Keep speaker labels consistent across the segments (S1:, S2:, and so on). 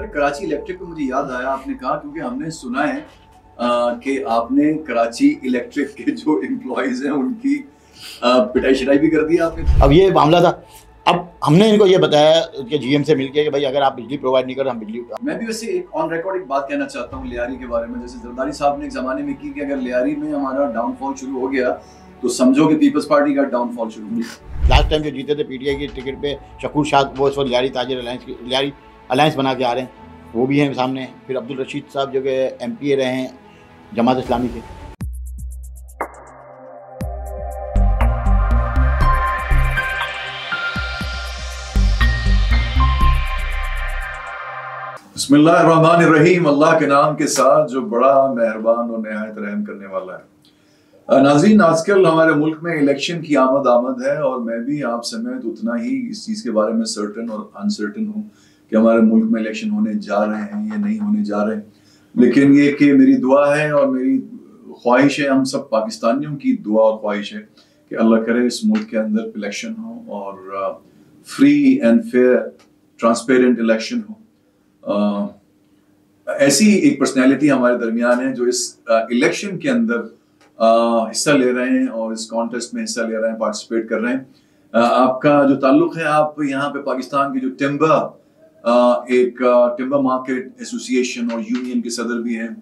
S1: अरे कराची इलेक्ट्रिक पे मुझे याद आया, आपने कहा क्योंकि हमने सुना है कि आपने कराची इलेक्ट्रिक के जो एम्प्लॉयज हैं उनकी पिटाई शिटाई भी कर दी आपने।
S2: अब ये मामला था। अब हमने इनको ये बताया कि जीएम से मिलके कि भाई अगर आप बिजली प्रोवाइड नहीं कर हम बिजली।
S1: मैं भी वैसे एक ऑन रिकॉर्ड एक बात कहना चाहता हूँ लियारी के बारे में। जैसे जरदारी साहब ने एक जमाने में की कि अगर लियारी में हमारा डाउनफॉल शुरू हो गया तो समझो कि पीपल्स पार्टी का डाउनफॉल शुरू हो गया।
S2: लास्ट टाइम जो जीते थे पीटीआई की टिकट पे शकूर शाह, वो इस वक्त लियारी ताजिर अलायंस बना के आ रहे हैं, वो भी हैं सामने। फिर अब्दुल रशीद साहब जो कि एमपीए रहे हैं जमात इस्लामी के।
S1: बिस्मिल्लाहिर्रहमानिर्रहीम, अल्लाह के नाम के साथ जो बड़ा मेहरबान और नहायत रहम करने वाला है। नाज़रीन, आजकल हमारे मुल्क में इलेक्शन की आमद है और मैं भी आप समेत उतना ही इस चीज़ के बारे में सर्टन और अनसर्टन हूँ कि हमारे मुल्क में इलेक्शन होने जा रहे हैं या नहीं होने जा रहे हैं। लेकिन ये कि मेरी दुआ है और मेरी ख्वाहिश है, हम सब पाकिस्तानियों की दुआ और ख्वाहिश है कि अल्लाह करे इस मुल्क के अंदर इलेक्शन हो और free and fair transparent election हो। ऐसी एक पर्सनैलिटी हमारे दरमियान है जो इस इलेक्शन के अंदर हिस्सा ले रहे हैं और इस कॉन्टेस्ट में हिस्सा ले रहे हैं, पार्टिसिपेट कर रहे हैं। आपका जो ताल्लुक है, आप यहाँ पे पाकिस्तान की जो टिम्बर मार्केट एसोसिएशन और यूनियन के सदर भी हैं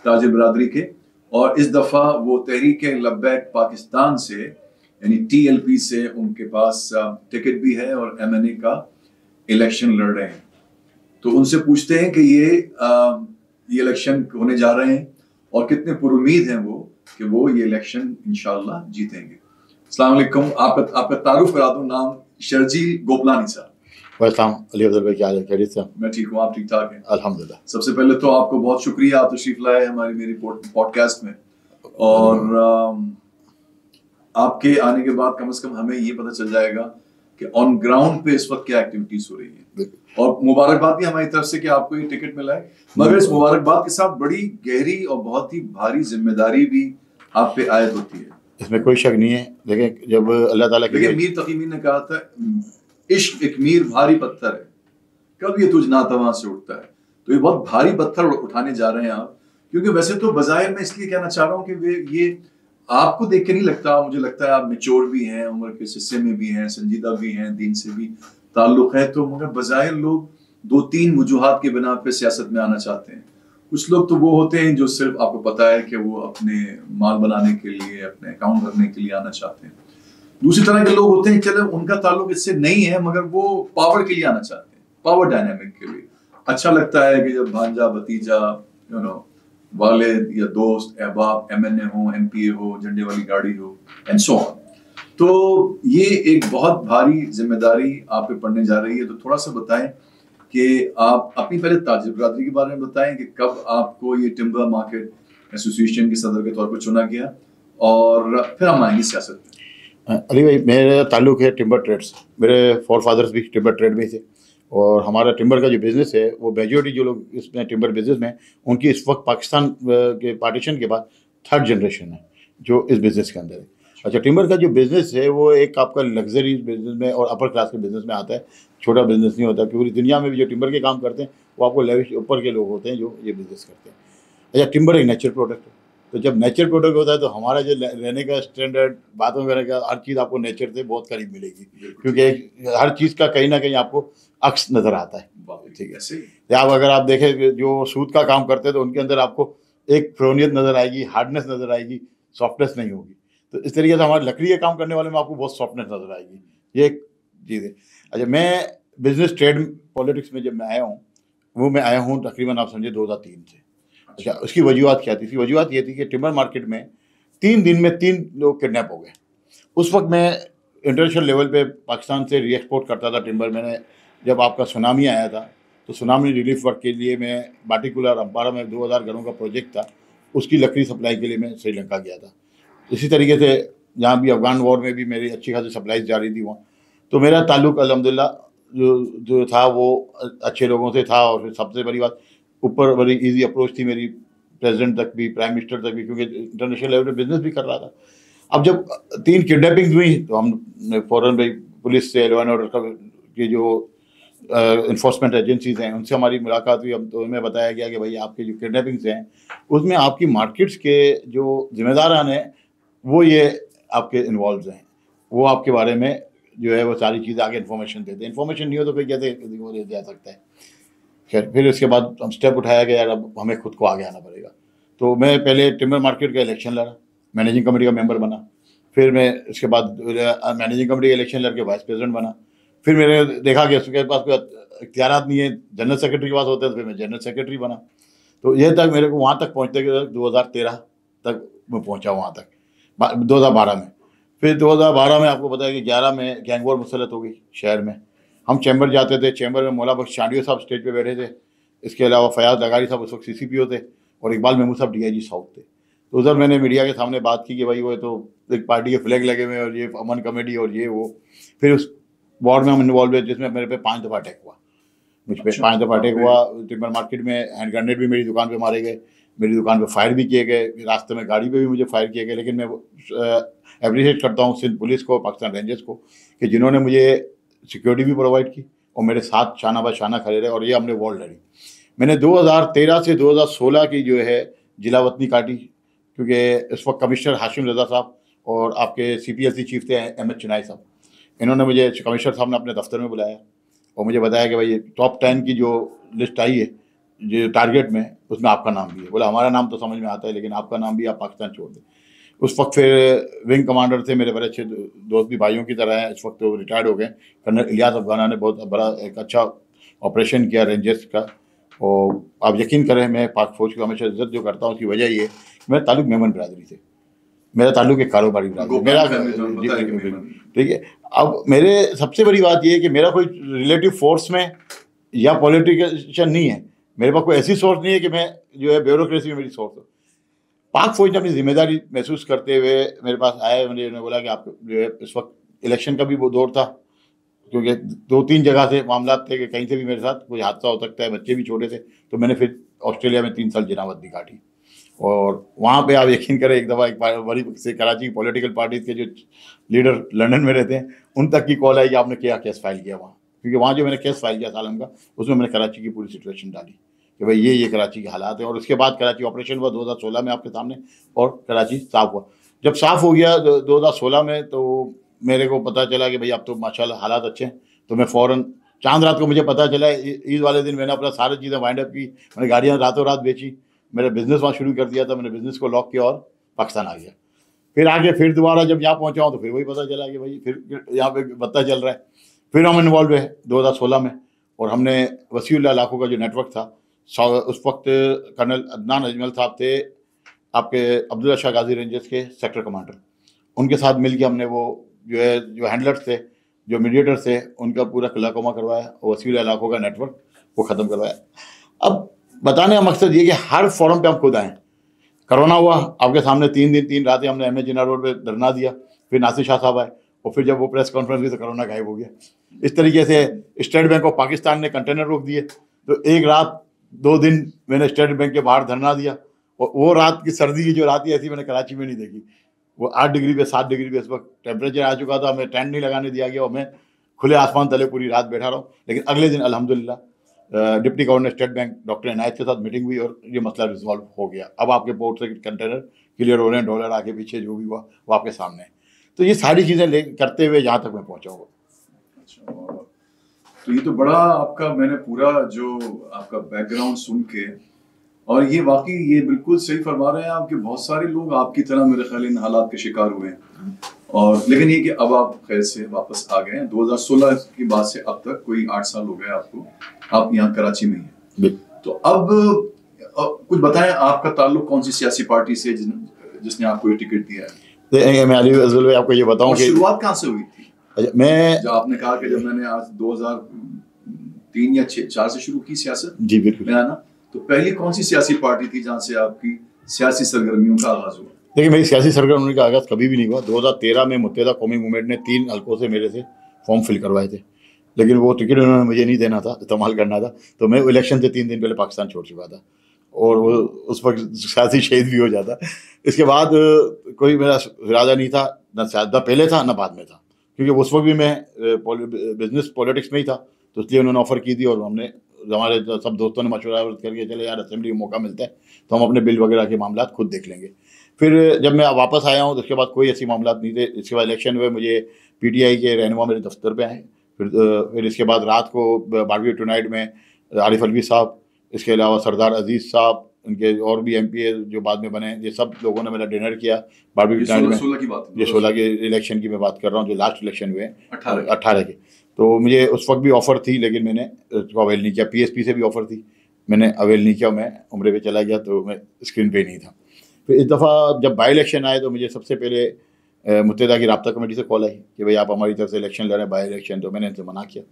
S1: ताजिर बरादरी के, और इस दफ़ा वो तहरीक लब्बैक पाकिस्तान से यानी TLP से उनके पास टिकट भी है और MNA का इलेक्शन लड़ रहे हैं। तो उनसे पूछते हैं कि ये इलेक्शन होने जा रहे हैं और कितने पुरुमीद हैं वो कि वो ये इलेक्शन इंशाअल्लाह जीतेंगे। अस्सलाम वालेकुम, आपका तारुफ करा दूं, नाम शर्जील गोपलानी साहब।
S2: अली अफजल भाई, क्या हाल है? खैरियत से?
S1: मैं ठीक हूँ, आप ठीक ठाक हैं?
S2: अल्हम्दुलिल्लाह।
S1: सबसे पहले तो आपको बहुत शुक्रिया, आप तशरीफ लाए हमारी मेरी पॉडकास्ट में, और आपके आने के बाद कम से कम हमें ये पता चल जाएगा कि ऑन ग्राउंड पे इस वक्त क्या एक्टिविटीज हो रही है। और मुबारकबाद भी हमारी तरफ से कि आपको ये टिकट मिला है, मगर इस मुबारकबाद के साथ बड़ी गहरी और बहुत ही भारी जिम्मेदारी भी आप पे आयद होती है।
S2: इसमें कोई शक नहीं है। लेकिन जब अल्लाह ताला के
S1: मीर तकी मीर ने कहा था, इश्क एक मीर भारी पत्थर है, कब ये तुझ नातवा से उठता है। तो ये बहुत भारी पत्थर उठाने जा रहे हैं आप, क्योंकि वैसे तो बज़ाहिर मैं इसलिए कहना चाह रहा हूँ कि ये आपको देख के नहीं लगता, मुझे लगता है आप मैच्योर भी हैं, उम्र के हिस्से में भी हैं, संजीदा भी हैं, दीन से भी ताल्लुक है। तो मगर बज़ाहिर लोग 2-3 वजूहात के बिना पे सियासत में आना चाहते हैं। कुछ लोग तो वो होते हैं जो सिर्फ आपको पता है कि वो अपने माल बनाने के लिए, अपने अकाउंट भरने के लिए आना चाहते हैं। दूसरी तरह के लोग होते हैं, चलो उनका ताल्लुक इससे नहीं है मगर वो पावर के लिए आना चाहते हैं, पावर डायनामिक के लिए। अच्छा लगता है कि जब भांजा भतीजा वालिद या दोस्त अहबाब MNA हो, MPA हो, झंडे वाली गाड़ी हो एंड सो ऑन। तो ये एक बहुत भारी जिम्मेदारी आप पे पड़ने जा रही है। तो थोड़ा सा बताएं कि आप अपनी पहले ताजिर बरादरी के बारे में बताएं कि कब आपको ये टिम्बर मार्केट एसोसिएशन के सदर के तौर पर चुना गया, और फिर हम आएंगे सियासत में।
S2: अली भाई, मेरा ताल्लुक है टिम्बर ट्रेड से। मेरे फोर फादर्स भी टिम्बर ट्रेड में थे और हमारा टिम्बर का जो बिज़नेस है वो मेजॉरिटी जो लोग इसमें टिम्बर बिज़नेस में, उनकी इस वक्त पाकिस्तान के पार्टीशन के बाद 3rd जनरेशन है जो इस बिज़नेस के अंदर है। अच्छा, टिम्बर का जो बिज़नेस है वो एक आपका लग्जरी बिज़नेस में और अपर क्लास के बिज़नेस में आता है, छोटा बिज़नेस नहीं होता। पूरी दुनिया में भी जो टिम्बर के काम करते हैं वो आपको लेविश ऊपर के लोग होते हैं जो ये बिज़नेस करते हैं। अच्छा, टिम्बर एक नेचुरल प्रोडक्ट है, तो जब नेचुरल प्रोडक्ट होता है तो हमारा जो रहने का स्टैंडर्ड, बातों वगैरह का, हर चीज़ आपको नेचर से बहुत करीब मिलेगी, क्योंकि हर चीज़ का कहीं ना कहीं आपको अक्स नज़र आता है। ठीक है, या अगर आप देखें जो सूद का काम करते हैं तो उनके अंदर आपको एक फ्रोनियत नज़र आएगी, हार्डनेस नज़र आएगी, सॉफ्टनेस नहीं होगी। तो इस तरीके से हमारे लकड़ी के काम करने वाले में आपको बहुत सॉफ्टनेस नज़र आएगी, ये एक चीज़ है। अच्छा, मैं बिजनेस ट्रेड पॉलिटिक्स में जब मैं आया हूँ, वो मैं आया हूँ तकरीबन आप समझे 2003 से। अच्छा, उसकी वजूहत क्या थी? इसकी वजूहत ये थी कि टिम्बर मार्केट में 3 दिन में 3 लोग किडनैप हो गए। उस वक्त मैं इंटरनेशनल लेवल पे पाकिस्तान से री-एक्सपोर्ट करता था टिम्बर। मैंने जब आपका सुनामी आया था तो सुनामी रिलीफ वर्क के लिए मैं बाटिकुलर अम्पारा में 2000 घरों का प्रोजेक्ट था, उसकी लकड़ी सप्लाई के लिए मैं श्रीलंका गया था। इसी तरीके से यहाँ भी अफगान वॉर में भी मेरी अच्छी खासी सप्लाईज जारी थी वहाँ। तो मेरा ताल्लुक अल्हम्दुलिल्लाह जो था वो अच्छे लोगों से था। और फिर सबसे बड़ी बात, ऊपर बड़ी ईजी अप्रोच थी मेरी प्रेसिडेंट तक भी, प्राइम मिनिस्टर तक भी, क्योंकि इंटरनेशनल लेवल पे बिजनेस भी कर रहा था। अब जब 3 किडनैपिंग्स हुई तो हमने फ़ौरन भाई पुलिस से लॉ एंड ऑर्डर की जो इन्फोर्समेंट एजेंसीज हैं, उनसे हमारी मुलाकात हुई। हम तो हमें बताया गया कि भाई आपके जो किडनैपिंग्स हैं उसमें आपकी मार्केट्स के जो जिम्मेदारान हैं वो ये आपके इन्वॉल्व हैं, वो आपके बारे में जो है वो सारी चीज़ें आगे इन्फॉर्मेशन देते हैं। इन्फॉर्मेशन नहीं हो तो फिर कैसे वो दिया जा सकता है। खैर फिर इसके बाद हम स्टेप उठाया गया, यार अब हमें खुद को आगे आना पड़ेगा। तो मैं पहले टिम्बर मार्केट का इलेक्शन लड़ा, मैनेजिंग कमेटी का मेंबर बना। फिर मैं इसके बाद मैनेजिंग कमेटी का इलेक्शन लड़के वाइस प्रेसिडेंट बना। फिर मैंने देखा कि उसके पास कोई इख्तियारात नहीं है, जनरल सेक्रेटरी के पास होते हैं, तो फिर मैं जनरल सेक्रेटरी बना। तो ये तक मेरे को वहाँ तक पहुँचते 2013 तक मैं पहुँचा वहाँ तक, 2012 में। फिर 2012 में आपको पता है कि 11 में गैंग वॉर मुसलत हो गई शहर में। हम चैम्बर जाते थे, चैम्बर में मौला बख्श चांडियो साहब स्टेज पे बैठे थे, इसके अलावा फयाज लगारी साहब उस वक्त CCPO थे, और इकबाल महमूद साहब DIG साउथ थे। तो उधर मैंने मीडिया के सामने बात की कि भाई वो तो एक पार्टी के फ्लैग लगे हुए और ये अमन कमेटी और ये वो। फिर उस वॉर में हम इन्वॉल्व हुए जिसमें मेरे पे 5 दफ़ा अटैक हुआ, मुझ पर 5 दफ़ा अटैक हुआ। टिम्बर मार्केट में हैंड ग्रेनेड भी मेरी दुकान पे मारे गए, मेरी दुकान पे फायर भी किए गए, रास्ते में गाड़ी पे भी मुझे फायर किए गए। लेकिन मैं अप्रिशिएट करता हूँ सिंध पुलिस को, पाकिस्तान रेंजर्स को, कि जिन्होंने मुझे सिक्योरिटी भी प्रोवाइड की और मेरे साथ शाना बा शाना खड़े रहे, और ये हमने वॉर लड़ी। मैंने 2013 से 2016 की जो है जिला वतनी काटी, क्योंकि इस वक्त कमिश्नर हाशिम रजा साहब और आपके CPLC चीफ थे अहमद चिनाई साहब, इन्होंने मुझे कमिश्नर साहब ने अपने दफ्तर में बुलाया और मुझे बताया कि भाई टॉप 10 की जो लिस्ट आई है जो टारगेट में, उसमें आपका नाम भी है। बोला हमारा नाम तो समझ में आता है, लेकिन आपका नाम भी, आप पाकिस्तान छोड़ दें। उस वक्त फिर विंग कमांडर थे मेरे बड़े अच्छे दोस्त भी, भाइयों की तरह हैं, इस वक्त वो रिटायर्ड हो गए, कर्नल इलियास अफगाना ने बहुत बड़ा एक अच्छा ऑपरेशन किया रेंजर्स का। और आप यकीन करें मैं पाक फौज को हमेशा इज्जत जो करता हूँ उसकी वजह ये मेरा ताल्लुक मेमन बिरादरी से, मेरा ताल्लुक एक कारोबारी बिरादरी मेरा, ठीक है। अब मेरे सबसे बड़ी बात ये है कि मेरा कोई रिलेटिव फोर्स में या पॉलिटिशियन नहीं है, मेरे पास कोई ऐसी सोर्स नहीं है कि मैं जो है ब्यूरोक्रेसी में मेरी सोर्स हो। पाक फौज ने अपनी जिम्मेदारी महसूस करते हुए मेरे पास आए, मुझे बोला कि आप जो है इस वक्त इलेक्शन का भी वो दौर था, क्योंकि 2-3 जगह से मामला थे कि कहीं से भी मेरे साथ कोई हादसा हो सकता है, बच्चे भी छोटे थे। तो मैंने फिर ऑस्ट्रेलिया में 3 साल जिनावत भी काटी, और वहाँ पे आप यकीन करें एक दफ़ा एक बड़ी से कराची की पॉलिटिकल पार्टी के जो लीडर लंदन में रहते हैं उन तक की कॉल आई कि आपने क्या केस फाइल किया वहाँ, क्योंकि वहाँ जो मैंने केस फाइल किया सालम का, उसमें मैंने कराची की पूरी सिचुएशन डाली कि भाई ये कराची के हालात है। और उसके बाद कराची ऑपरेशन हुआ 2016 में आपके सामने, और कराची साफ़ हुआ। जब साफ़ हो गया 2016 में, तो मेरे को पता चला कि भाई अब तो माशाल्लाह हालात अच्छे हैं। तो मैं फ़ौरन चांद रात को मुझे पता चला, ईद वाले दिन मैंने अपना सारी चीज़ें वाइंड अप की, मैंने गाड़ियाँ रातों रात बेची, मेरा बिज़नेस वहाँ शुरू कर दिया था, मैंने बिज़नेस को लॉक किया और पाकिस्तान आ गया। फिर आगे फिर दोबारा जब यहाँ पहुँचा हूँ तो फिर वही पता चला कि भाई फिर यहाँ पे पता चल रहा है। फिर हम इन्वॉल्व हुए 2016 में, और हमने वसीउल्लाह लाखों का जो नेटवर्क था, उस वक्त कर्नल अदनान अजमल साहब थे आपके अब्दुल्ला शाह गाजी रेंजर्स के सेक्टर कमांडर, उनके साथ मिल के हमने वो जो है जो हैंडलर्स थे, जो मीडिएटर्स थे, उनका पूरा किलाकोमा करवाया और वसीउल्लाह लाखों का नेटवर्क वो ख़त्म करवाया। अब बताने का मकसद ये कि हर फोरम पे हम खुद आएँ। कोरोना हुआ आपके सामने 3 दिन 3 रातें हमने अहमद जिन्ना रोड पे धरना दिया, फिर नासिर शाह साहब आए, और फिर जब वो प्रेस कॉन्फ्रेंस हुई तो कोरोना गायब हो गया। इस तरीके से स्टेट बैंक ऑफ पाकिस्तान ने कंटेनर रोक दिए, तो एक रात 2 दिन मैंने स्टेट बैंक के बाहर धरना दिया, और वो रात की सर्दी की जो रात थी ऐसी मैंने कराची में नहीं देखी। वो 8 डिग्री पे 7 डिग्री पे इस वक्त टेम्परेचर आ चुका था, हमें टेंट नहीं लगाने दिया गया और मैं खुले आसमान तले पूरी रात बैठा रहा हूँ। लेकिन अगले दिन अल्हम्दुलिल्लाह deputy governor State Bank doctor Inayat के साथ मीटिंग हुई और ये मसला रिजॉल्व हो गया। अब आपके पोर्ट से कंटेनर क्लियर हो रहे हैं, डॉलर आगे पीछे जो भी हुआ वो आपके सामने है। तो ये सारी चीज़ें ले करते हुए यहाँ तक मैं पहुँचा हूँ।
S1: अच्छा, तो ये तो बड़ा आपका, मैंने पूरा जो आपका बैकग्राउंड सुन के, और ये वाकई ये बिल्कुल सही फरमा रहे हैं आप कि बहुत सारे लोग आपकी तरह मेरे ख्याल इन हालात के शिकार हुए हैं। और लेकिन ये कि अब आप खैर से वापस आ गए हैं। 2016 की बात से अब तक कोई 8 साल हो गए आपको, आप यहाँ कराची में ही हैं। तो अब कुछ बताएं, आपका ताल्लुक कौन सी सियासी पार्टी से जिसने आपको ये टिकट दिया है?
S2: मैं अली अज़ल भाई आपको ये बताऊं कि
S1: शुरुआत कहाँ से हुई थी?
S2: मैं
S1: जब आपने कहा कि जब मैंने आज 2003 या 4 से शुरू की सियासत,
S2: जी बिल्कुल,
S1: मैं ना, तो पहली कौन सी सियासी पार्टी थी जहाँ से आपकी सियासी सरगर्मियों का आगाज हुआ?
S2: देखिए मेरी सियासी सरगर्मी का आगाज़ कभी भी नहीं हुआ। 2013 में मुत्तहिदा कौमी मूवमेंट ने 3 हल्कों से मेरे से फॉर्म फिल करवाए थे, लेकिन वो टिकट उन्होंने मुझे नहीं देना था, इस्तेमाल करना था। तो मैं इलेक्शन से 3 दिन पहले पाकिस्तान छोड़ चुका था और वो उस वक्त सियासी शहीद भी हो जाता। इसके बाद कोई मेरा इरादा नहीं था, न पहले था न बाद में था, क्योंकि उस वक्त भी मैं बिजनेस पॉलिटिक्स में ही था। तो इसलिए उन्होंने ऑफ़र की थी और हमने हमारे सब दोस्तों ने मशवरा करके चले यार असेंबली में मौका मिलता है तो हम अपने बिल वगैरह के मामला खुद देख लेंगे। फिर जब मैं वापस आया हूँ तो उसके बाद कोई ऐसी मामला नहीं थे। इसके बाद इलेक्शन हुए, मुझे पीटीआई के रहनुमा मेरे दफ्तर पे आए। फिर इसके बाद रात को बारबी टुनाइट में आरिफ अलवी साहब, इसके अलावा सरदार अजीज़ साहब, उनके और भी एमपी जो बाद में बने, ये सब लोगों ने मेरा डिनर किया बारबी टुनाइट में।
S1: 16 की बात है,
S2: ये 16 के इलेक्शन की मैं बात कर रहा हूँ, जो लास्ट इलेक्शन हुए
S1: 18
S2: के। तो मुझे उस वक्त भी ऑफ़र थी लेकिन मैंने उसको अवेल नहीं किया। पीएसपी से भी ऑफ़र थी, मैंने अवेल नहीं किया। मैं उम्रे पे चला गया तो मैं स्क्रीन पे नहीं था। फिर इस दफ़ा जब बाई इलेक्शन आए तो मुझे सबसे पहले मुत्तहिदा की राब्ता कमेटी से कॉल आई कि भाई आप हमारी तरफ से इलेक्शन लड़ रहे हैं, बाई इलेक्शन। तो मैंने इनसे मना किया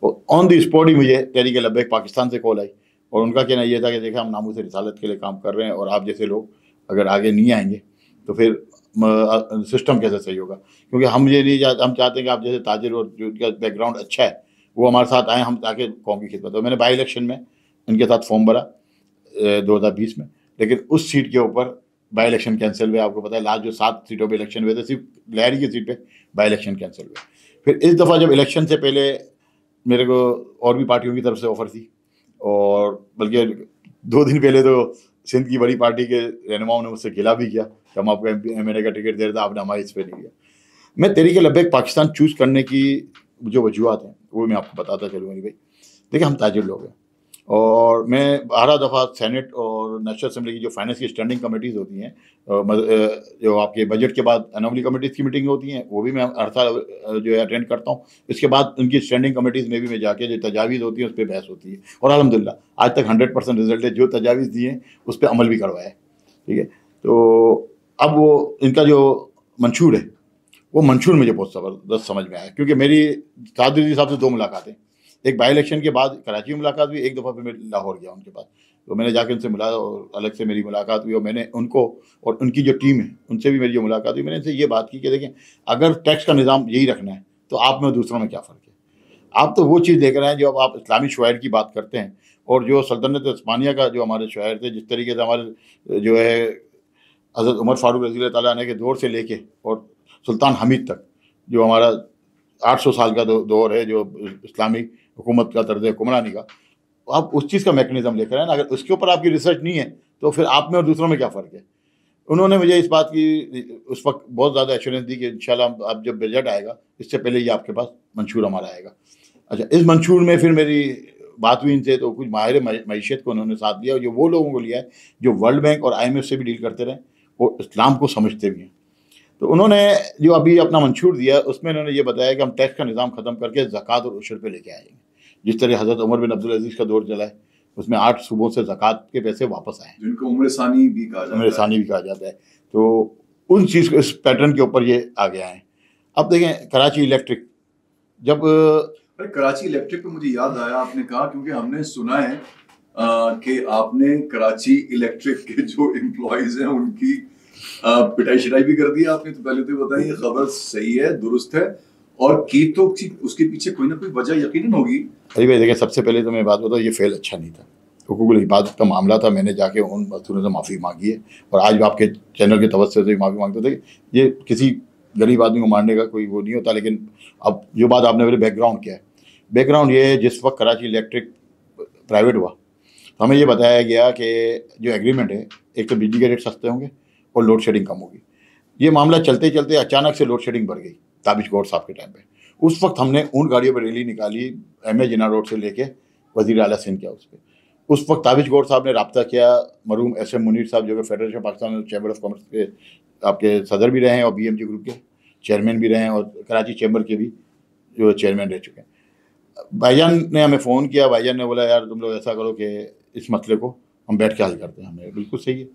S2: और ऑन द स्पॉट ही मुझे तहरीक लब्बैक पाकिस्तान से कॉल आई और उनका कहना ये था कि देखा हम नामूस रिसालत के लिए काम कर रहे हैं और आप जैसे लोग अगर आगे नहीं आएंगे तो फिर सिस्टम कैसे सही होगा, क्योंकि हम ये नहीं हम चाहते हैं कि आप जैसे ताजिर और जिनका बैकग्राउंड अच्छा है वो हमारे साथ आएँ, हम ताकि कौम की खिदमत। तो मैंने बाई इलेक्शन में इनके साथ फॉर्म भरा 2020 में, लेकिन उस सीट के ऊपर बाई इलेक्शन कैंसिल हुए। आपको पता है लास्ट जो 7 सीटों पे इलेक्शन हुए थे सिर्फ लहरी की सीट पे बाई इलेक्शन कैंसिल हुए। फिर इस दफ़ा जब इलेक्शन से पहले मेरे को और भी पार्टियों की तरफ से ऑफ़र थी और बल्कि 2 दिन पहले तो सिंध की बड़ी पार्टी के रहनुमाओं ने मुझसे गिला भी किया कि हम आपको एमएनए का टिकट दे रहे थे, आपने हमारे इस पर नहीं दिया। मैं तहरीक लब्बैक पाकिस्तान चूज़ करने की जो वजूहत हैं वो मैं आपको बताता चलूँगा। भाई देखिए, हम ताजिर लोग हैं और मैं 12 दफ़ा सेनेट और नेशनल असेंबली की जो फाइनेंस की स्टैंडिंग कमेटीज़ होती हैं, जो आपके बजट के बाद असेंबली कमेटीज़ की मीटिंग होती हैं, वो भी मैं हर साल जो है अटेंड करता हूँ। इसके बाद उनकी स्टैंडिंग कमेटीज़ में भी मैं जाके जो तजावीज़ होती हैं उस पर बहस होती है और अल्हम्दुलिल्लाह आज तक 100% रिजल्ट है। जो तजावीज़ दिए हैं उस पर अमल भी करवाया है। ठीक है, तो अब वो इनका जो मंशूर है वो मंशूर मुझे बहुत ज़बरदस्त समझ में आया, क्योंकि मेरी सादरी साहब से 2 मुलाकातें, एक बाई इलेक्शन के बाद कराची में मुलाकात हुई, एक दफ़ा फिर मैं लाहौर गया उनके पास। तो मैंने जाकर उनसे मिला और अलग से मेरी मुलाकात हुई और मैंने उनको और उनकी जो टीम है उनसे भी मेरी जो मुलाकात हुई, मैंने इनसे ये बात की कि देखें अगर टैक्स का निज़ाम यही रखना है तो आप में और दूसरों में क्या फ़र्क है। आप तो वो चीज़ देख रहे हैं जो अब आप इस्लामी शुआयर की बात करते हैं और जो सल्तनत उस्मानिया का जो हमारे शुआयर थे, जिस तरीके से हमारे जो है हज़रत उमर फ़ारूक रज़ी अल्लाह तआला अन्हु के दौर से लेके और सुल्तान हमीद तक जो हमारा 800 साल का दौर है जो इस्लामी हुकूमत का तर्ज़ हुक्मरानी का, आप उस चीज़ का मैकेनिज़्म लेकर आए ना। अगर उसके ऊपर आपकी रिसर्च नहीं है तो फिर आप में और दूसरों में क्या फ़र्क है। उन्होंने मुझे इस बात की उस वक्त बहुत ज़्यादा एश्योरेंस दी कि इंशाल्लाह अब जब बजट आएगा इससे पहले ही आपके पास मंशूर हमारा आएगा। अच्छा, इस मंशूर में फिर मेरी बात हुई इनसे तो कुछ माहिर मईशत को उन्होंने साथ दिया और जो वो लोगों को लिया है जो वर्ल्ड बैंक और IMF से भी डील करते रहे और इस्लाम को समझते भी हैं। तो उन्होंने जो अभी अपना मंशूर दिया उसमें उन्होंने ये बताया कि हम टैक्स का निज़ाम ख़त्म करके ज़कात और उशर पे लेके आएंगे। जिस तरह हज़रत उमर बिन अब्दुल अजीज़ का दौर चला है उसमें 8 सूबों से ज़कात के पैसे वापस आए,
S1: जिनको उम्र सानी भी कहा जाता है।
S2: तो उन चीज़ को इस पैटर्न के ऊपर ये आ गया है। अब देखें कराची इलेक्ट्रिक, जब
S1: कराची इलेक्ट्रिक पे मुझे याद आया आपने कहा, क्योंकि हमने सुना है कि आपने कराची इलेक्ट्रिक के जो एम्प्लॉयज हैं उनकी पिटाई शिटाई भी कर दी आपने। तो पहले तो बताइए खबर सही है, दुरुस्त है, और की तो उसके पीछे कोई ना कोई वजह यकीनन होगी।
S2: अरे भाई देखिए, सबसे पहले तो मैं बात बताऊँ, ये फेल अच्छा नहीं था, हुकूकुल इबादत का मामला था। मैंने जाके उन मजदूरों से माफ़ी मांगी है और आज आपके चैनल के तवज्जो से माफ़ी मांगते थे। ये किसी गरीब आदमी को मारने का कोई वो नहीं होता। लेकिन अब जो बात आपने मेरे बैकग्राउंड किया है, बैकग्राउंड ये है, जिस वक्त कराची इलेक्ट्रिक प्राइवेट हुआ तो हमें ये बताया गया कि जो एग्रीमेंट है, एक तो बिजली के रेट सस्ते होंगे और लोड शेडिंग कम होगी। ये मामला चलते चलते अचानक से लोड शेडिंग बढ़ गई ताबिश गौर साहब के टाइम पे। उस वक्त हमने उन गाड़ियों पर रैली निकाली MA जिन्ना रोड से लेके वज़ीर आला सिंध किया उस पर। उस वक्त ताबिश गौर साहब ने रब्ता किया मरहूम SM मुनीर साहब जो कि federation Pakistan chamber of commerce के आपके सदर भी रहे हैं और BMG ग्रुप के चेयरमैन भी रहे हैं और कराची चैम्बर के भी जो चेयरमैन रह चुके हैं। भाईजान ने हमें फ़ोन किया, भाईजान ने बोला यार तुम लोग ऐसा करो कि इस मसले को हम बैठ के हल करते हैं। हमें बिल्कुल सही है।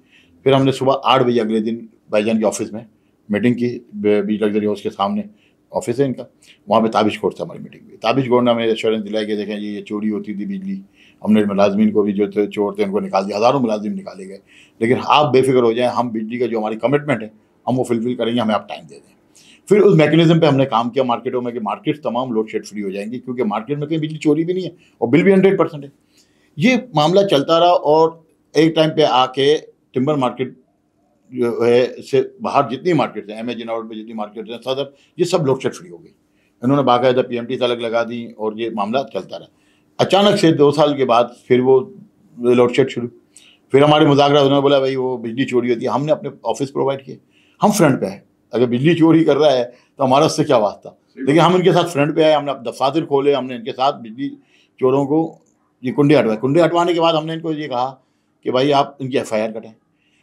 S2: फिर हमने सुबह 8 बजे अगले दिन भाईजान के ऑफिस में मीटिंग की, बीच लग्जरी हाउस के सामने ऑफिस है इनका, वहाँ पे ताबिश गौर से हमारी मीटिंग हुई। ताबिश गौर ने हमें एश्योरेंस दिलाया कि देखें ये चोरी होती थी बिजली, हमने मुलाजमीन को भी जो चोर थे उनको निकाल दिया, हज़ारों मुलाजिम निकाले गए, लेकिन आप बेफिक्र हो जाएँ, हम बिजली का जो हमारी कमिटमेंट है हम वो फुलफिल करेंगे, हमें आप टाइम दे दें। फिर उस मैकेनिज्म पे हमने काम किया मार्केटों में कि मार्केट्स तमाम लोड शेड फ्री हो जाएंगी, क्योंकि मार्केट में कहीं बिजली चोरी भी नहीं है और बिल भी 100% है। ये मामला चलता रहा और एक टाइम पे आके टिम्बर मार्केट जो है से बाहर जितनी मार्केट्स हैं, MA जिन्ना रोड पर जितनी मार्केट्स हैं, सदर, ये सब लोड शेड फ्री हो गई। इन्होंने बाकायदा PMT अलग लगा दी और ये मामला चलता रहा। अचानक से 2 साल के बाद फिर वो लोडशेड शुरू, फिर हमारे मुज़ाकरा, उन्होंने बोला भाई वो बिजली चोरी होती है, हमने अपने ऑफिस प्रोवाइड किए, हम फ्रंट पे आए। अगर बिजली चोरी कर रहा है तो हमारा उससे क्या वास्ता, लेकिन हम इनके साथ फ्रंट पे आए, हमने दफातर खोले, हमने इनके साथ बिजली चोरों को ये कुंडे हटवाए। कुंडे हटवाने के बाद हमने इनको ये कहा कि भाई आप इनकी FIR कटाएं।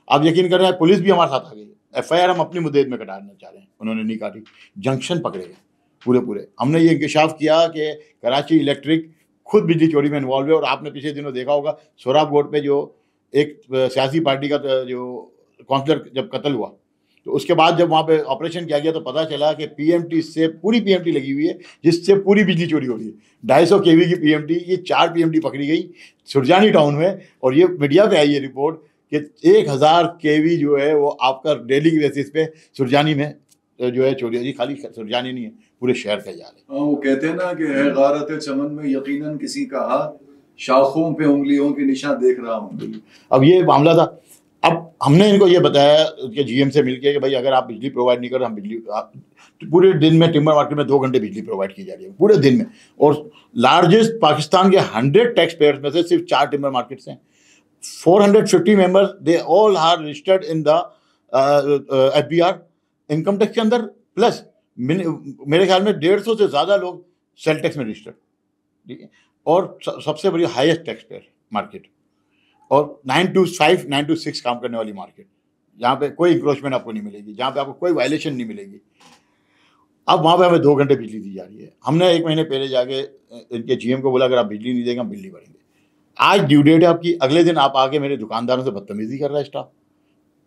S2: आप यकीन कर रहे हैं पुलिस भी हमारे साथ आ गई, FIR हम अपनी मुद्देद में कटाना चाह रहे हैं, उन्होंने नहीं काटी, जंक्शन पकड़े गए पूरे। हमने ये इंकशाफ किया कि कराची इलेक्ट्रिक खुद बिजली चोरी में इन्वॉल्व है। और आपने पिछले दिनों देखा होगा सोहराब रोड पे जो एक सियासी पार्टी का जो काउंसलर जब कत्ल हुआ, तो उसके बाद जब वहाँ पे ऑपरेशन किया गया तो पता चला कि PMT से पूरी PMT लगी हुई है, जिससे पूरी बिजली चोरी हो रही है। 250 kV की PMT, ये 4 PMT पकड़ी गई सुरजानी टाउन में। और ये मीडिया पे आई है रिपोर्ट कि 1000 kV जो है वो आपका डेली बेसिस पे सुरजानी में जो है चोरी होगी। खाली सुरजानी नहीं है, पूरे शहर का जाल है।
S1: वो कहते हैं ना कि है गारत चमन में यकीनन किसी का हाथ, शाखों पे उंगलियों के निशान देख रहा हूँ।
S2: अब ये मामला था। अब हमने इनको ये बताया कि GM से मिलके कि भाई अगर आप बिजली प्रोवाइड नहीं कर, हम बिजली तो पूरे दिन में टिम्बर मार्केट में 2 घंटे बिजली प्रोवाइड की जा रही है पूरे दिन में। और लार्जेस्ट पाकिस्तान के 100 टैक्स पेयर्स में से सिर्फ 4 टिम्बर मार्केट्स हैं। 450 members, they all are registered in the FBR income tax के अंदर, प्लस मेरे ख्याल में 150 से ज़्यादा लोग सेल टैक्स में रजिस्टर्ड, ठीक है। और सबसे बड़ी हाईएस्ट टैक्स पेयर मार्केट, और 9 to 5, 9 to 6 काम करने वाली मार्केट, जहाँ पे कोई इंक्रोचमेंट आपको नहीं मिलेगी, जहाँ पे आपको कोई वायलेशन नहीं मिलेगी। अब वहाँ पे हमें 2 घंटे बिजली दी जा रही है। हमने 1 महीने पहले जाके इनके GM को बोला अगर आप बिजली नहीं देंगे हम बिजली बढ़ेंगे। आज ड्यू डेट है आपकी, अगले दिन आप आके मेरे दुकानदारों से बदतमीजी कर रहा है स्टाफ।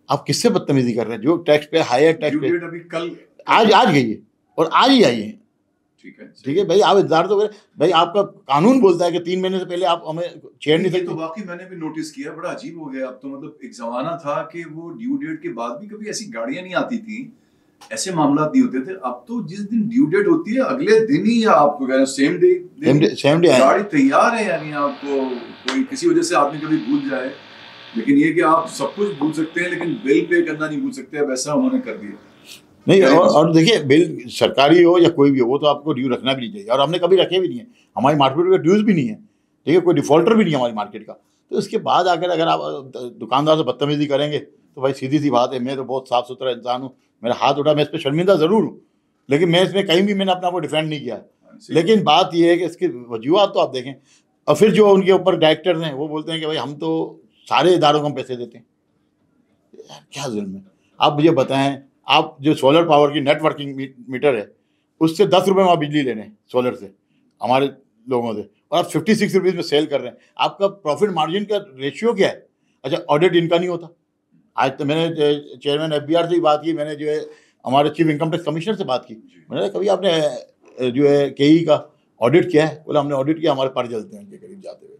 S2: आप किससे बदतमीजी कर रहे हैं? जो टैक्स पे हायर टैक्स पे
S1: अभी कल
S2: आज गई है और आज ही आई है, ठीक है भाई। आप इंतजार तो करें भाई, आपका कानून बोलता है कि 3 महीने से पहले आप हमें छेड़ नहीं सकते।
S1: तो वाकई मैंने भी नोटिस किया, बड़ा अजीब हो गया अब तो। मतलब एक जमाना था कि वो ड्यू डेट के बाद भी कभी ऐसी गाड़ियां नहीं आती थी, ऐसे मामला नहीं होते थे। अब तो जिस दिन ड्यू डेट होती है अगले दिन ही, या आपको कह रहे सेम डे गाड़ी तैयार है। यानी आपको कोई किसी वजह से आदमी कभी भूल जाए, लेकिन ये कि आप सब कुछ भूल सकते हैं लेकिन बिल पे करना नहीं भूल सकते, वैसा उन्होंने कर दिया।
S2: नहीं, और देखिए बिल सरकारी हो या कोई भी हो, वो तो आपको ड्यू रखना भी नहीं चाहिए, और हमने कभी रखे भी नहीं है। हमारी मार्केट में ड्यूज भी नहीं है, ठीक है, कोई डिफॉल्टर भी नहीं है हमारी मार्केट का। तो इसके बाद अगर आप दुकानदार से बदतमीजी करेंगे तो भाई सीधी सी बात है, मैं तो बहुत साफ़ सुथरा इंसान हूँ, मेरा हाथ उठा, मैं इस पर शर्मिंदा ज़रूर हूँ, लेकिन मैं इसमें कहीं भी मैंने अपने आप को डिफेंड नहीं किया है। लेकिन बात यह है कि इसकी वजूहत तो आप देखें, और फिर जो उनके ऊपर डायरेक्टर्स हैं वो बोलते हैं कि भाई हम तो सारे इदारों को हम पैसे देते हैं। क्या जुल्म है? आप मुझे बताएं, आप जो सोलर पावर की नेटवर्किंग मीटर है उससे 10 रुपये में आप बिजली ले रहे हैं सोलर से हमारे लोगों से, और आप 56 रुपीज़ में सेल कर रहे हैं। आपका प्रॉफिट मार्जिन का रेशियो क्या है? अच्छा, ऑडिट इनका नहीं होता। आज तो मैंने चेयरमैन FBR से ही बात की, मैंने जो है हमारे चीफ इनकम टैक्स कमिश्नर से बात की, मैंने कभी आपने जो है KE का ऑडिट किया है? बोला हमने ऑडिट किया, हमारे पर जलते हैं उनके करीब जाते हुए।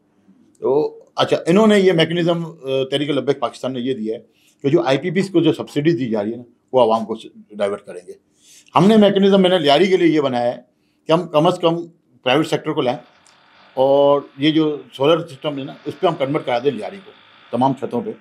S2: तो अच्छा, इन्होंने ये मैकेनिज्म तहरीक पाकिस्तान ने ये दिया है कि जो IPPs को जो सब्सिडीज दी जा रही है ना, वो आवाम को डाइवर्ट करेंगे। हमने मैकेनिज्म मैंने लियारी के लिए ये बनाया है कि हम कम से कम प्राइवेट सेक्टर को लाएं, और ये जो सोलर सिस्टम है ना, उस पर हम कन्वर्ट करा दें लियारी को तमाम छतों पे।